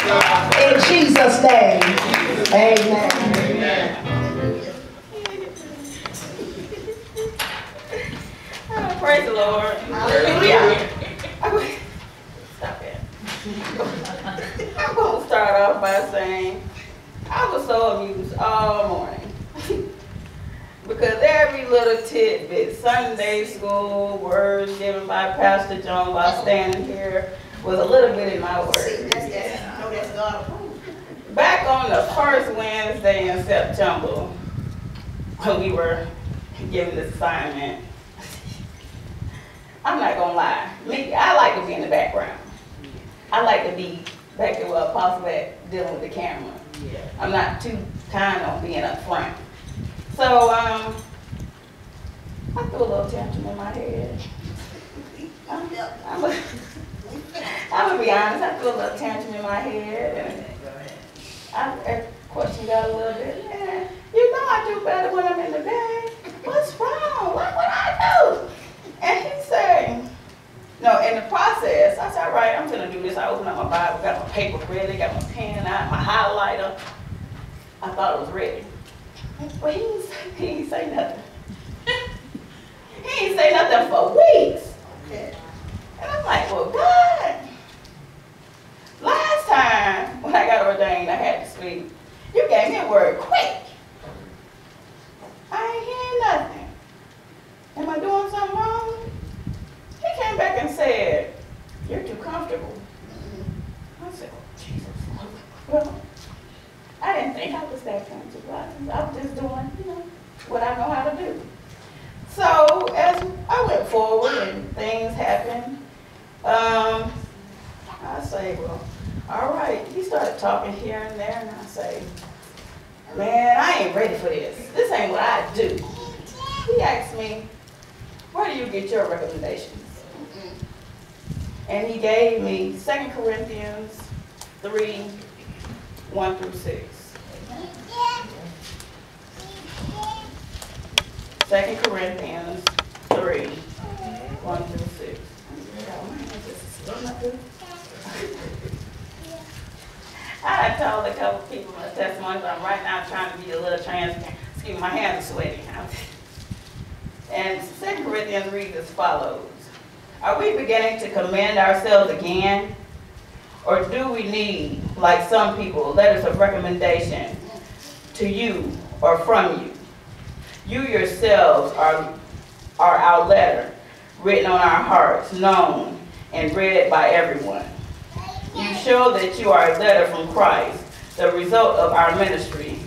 In Jesus' name. Amen. Praise the Lord. Hallelujah. Stop it. I'm going to start off by saying I was so amused all morning. Because every little tidbit, Sunday school, words given by Pastor John while standing here, was a little bit in my word. Back on the first Wednesday in September, when we were given this assignment, I'm not going to lie. Me, I like to be in the background. I like to be back there where Apostle at dealing with the camera. I'm not too kind on being up front. So, I threw a little tantrum in my head. I'm gonna be honest, I threw a little tantrum in my head, and I questioned God a little bit. Man, you know I do better when I'm in the bag. What's wrong? What would I do? And he said, no, in the process, I said, all right, I'm gonna do this. I opened up my Bible, got my paper ready, got my pen out, my highlighter. I thought it was ready. But he didn't say nothing. He didn't say nothing for weeks. And I'm like, well, God, last time when I got ordained, I had to speak. You gave me a word quick. I ain't hearing nothing. Am I doing something wrong? He came back and said, you're too comfortable. I said, oh, Jesus. Well, I didn't think I was that comfortable. I was just doing, what I know how to do. So as I went forward and things happened, I say, well, all right. He started talking here and there, and I say, man, I ain't ready for this. This ain't what I do. He asked me, where do you get your recommendations? And he gave me 2 Corinthians 3, 1 through 6. 2 Corinthians 3, 1 through 6. I told a couple people in my testimony, but I'm right now trying to be a little transparent. Excuse me, my hands are sweating. And 2 Corinthians reads as follows. Are we beginning to commend ourselves again? Or do we need, like some people, letters of recommendation to you or from you? You yourselves are our letter, written on our hearts, known and read by everyone. You show that you are a letter from Christ, the result of our ministry,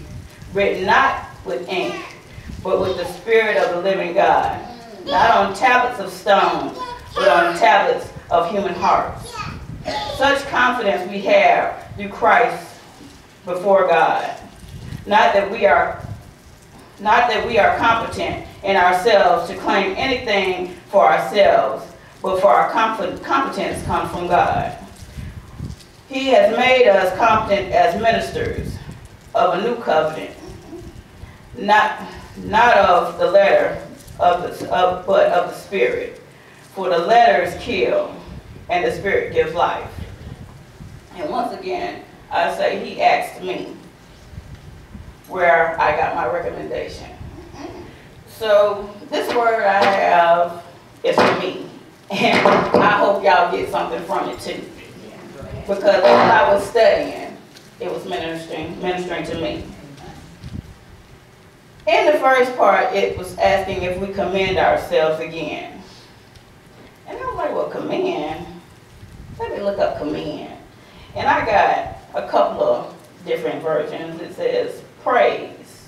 written not with ink, but with the Spirit of the living God, not on tablets of stone, but on tablets of human hearts. Such confidence we have through Christ before God. Not that we are competent in ourselves to claim anything for ourselves, but for our competence comes from God. He has made us competent as ministers of a new covenant, not of the letter, but of the Spirit. For the letters kill, and the Spirit gives life. And once again, I say he asked me where I got my recommendation. So this word I have is for me. And I hope y'all get something from it too. Because when I was studying, it was ministering to me. In the first part, it was asking if we commend ourselves again. And I was like, well, commend? Let me look up commend. And I got a couple of different versions. It says praise,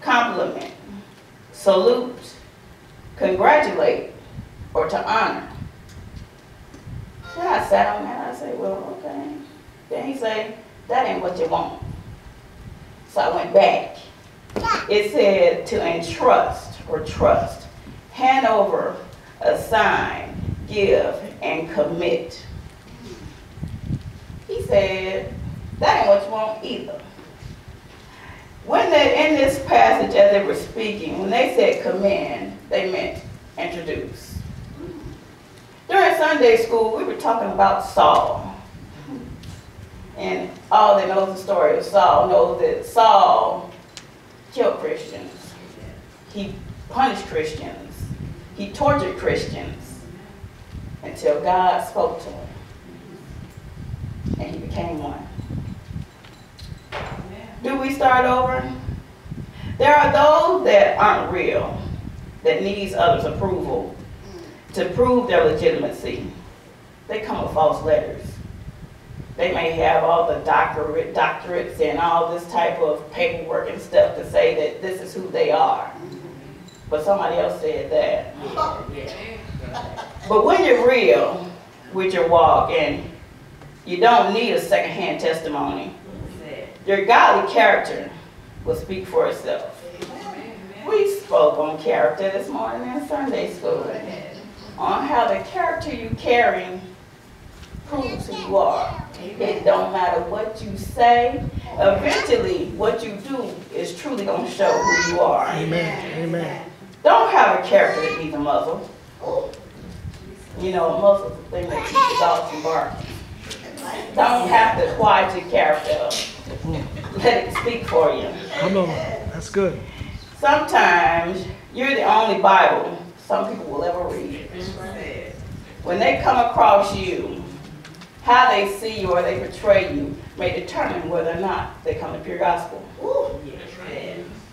compliment, salute, congratulate, or to honor. Then I sat on that. I said, well, okay. Then he said, that ain't what you want. So I went back. It said to entrust or trust, hand over, assign, give, and commit. He said, that ain't what you want either. When they, in this passage, as they were speaking, when they said commend, they meant introduce. During Sunday school, we were talking about Saul. And and all that knows the story of Saul knows that Saul killed Christians. He punished Christians. He tortured Christians until God spoke to him. And he became one. Do we start over? There are those that aren't real, that needs others' approval to prove their legitimacy. They come with false letters. They may have all the doctorates and all this type of paperwork and stuff to say that this is who they are. But somebody else said that. But when you're real with your walk and you don't need a secondhand testimony, your godly character will speak for itself. We spoke on character this morning in Sunday school, on how the character you carry proves who you are. It don't matter what you say. Eventually, what you do is truly going to show who you are. Amen. Amen. Don't have a character that needs a muzzle. You know, a muzzle is the thing that keeps the dogs from barking. Don't have to quiet your character up. Let it speak for you. Come on. That's good. Sometimes you're the only Bible some people will ever read. When they come across you, how they see you or they portray you may determine whether or not they come to pure gospel.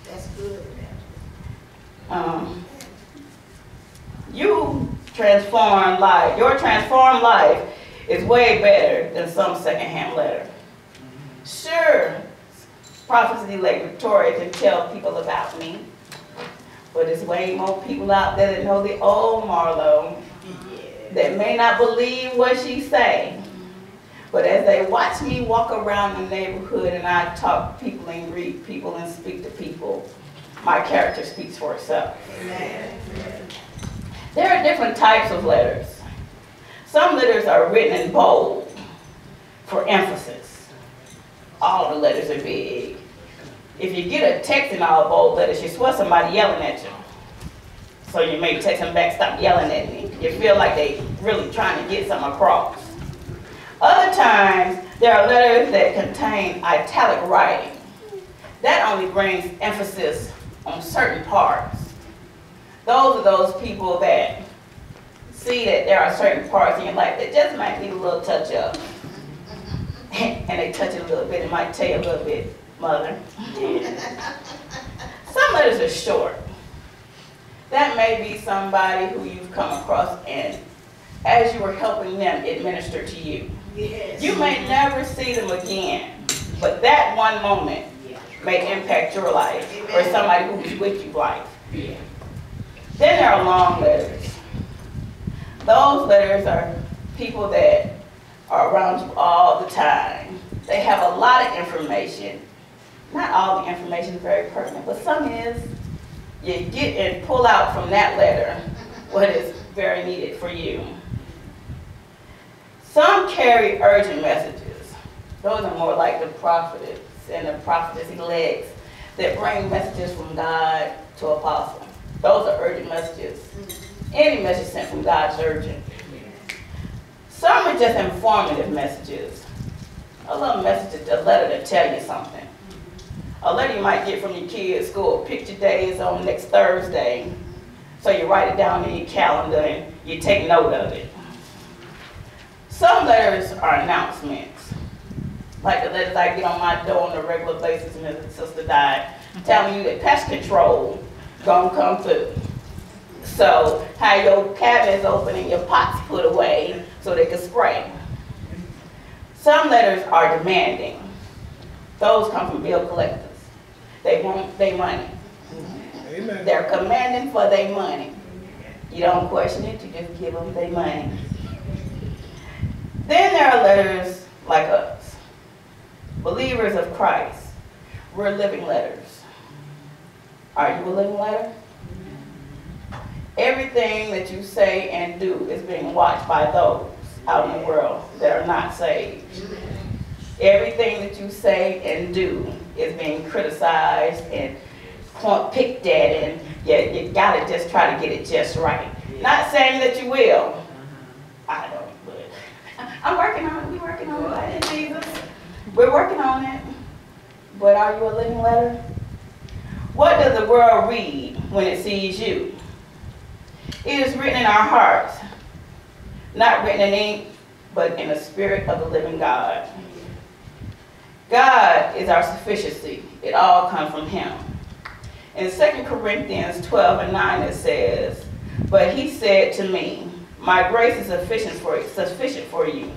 That's good. You transform life. Your transformed life is way better than some secondhand letter. Sure, Prophetess Elect Victoria can tell people about me, but there's way more people out there that know the old Marlo that may not believe what she's saying. But as they watch me walk around the neighborhood and I talk to people and greet people and speak to people, my character speaks for itself. Amen. There are different types of letters. Some letters are written in bold for emphasis. All the letters are big. If you get a text in all bold letters, you swear somebody yelling at you. So you may text them back, stop yelling at me. You feel like they really trying to get something across. Other times, there are letters that contain italic writing. That only brings emphasis on certain parts. Those are those people that see that there are certain parts in your life that just might need a little touch up. And they touch it a little bit, it might tell you a little bit, mother. Some letters are short. That may be somebody who you've come across and as you were helping them, it ministered to you. Yes. You may never see them again, but that one moment may impact your life or somebody who's with you life. Then there are long letters. Those letters are people that are around you all the time. They have a lot of information. Not all the information is very pertinent, but some is. You get and pull out from that letter what is very needed for you. Some carry urgent messages. Those are more like the prophets and the prophetess elects that bring messages from God to apostle. Those are urgent messages. Any message sent from God is urgent. Some are just informative messages. A little message, a letter to tell you something. A letter you might get from your kids' school. Picture day is on next Thursday. So you write it down in your calendar and you take note of it. Some letters are announcements. Like the letters I get on my door on a regular basis when his sister died, telling you that pest control gonna come through. So how your cabinets open and your pots put away so they can spray. Some letters are demanding. Those come from bill collectors. They want their money. Amen. They're commanding for their money. You don't question it, you just give them their money. Then there are letters like us, believers of Christ. We're living letters. Are you a living letter? Everything that you say and do is being watched by those out in the world that are not saved. Everything that you say and do is being criticized and picked at, and you gotta just try to get it just right. Not saying that you will. I don't, but I'm working on it. We're working on it. Jesus. We're working on it, but are you a living letter? What does the world read when it sees you? It is written in our hearts, not written in ink, but in the spirit of the living God. God is our sufficiency. It all comes from him. In 2 Corinthians 12:9 it says, "But he said to me, my grace is sufficient for you,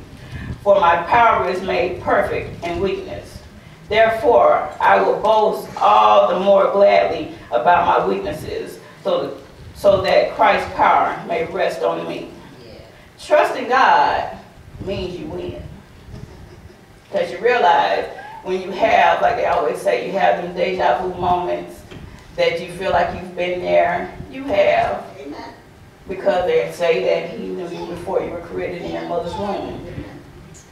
for my power is made perfect in weakness. Therefore, I will boast all the more gladly about my weaknesses, so that Christ's power may rest on me." Yeah. Trusting God means you win. Because you realize when you have, like they always say, you have them deja vu moments that you feel like you've been there. You have. Amen. Because they say that he knew you before you were created in your mother's womb.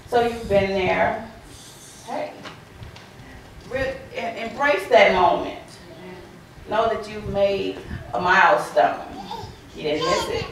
So you've been there. Hey, embrace that moment. Know that you've made a milestone. You didn't miss it.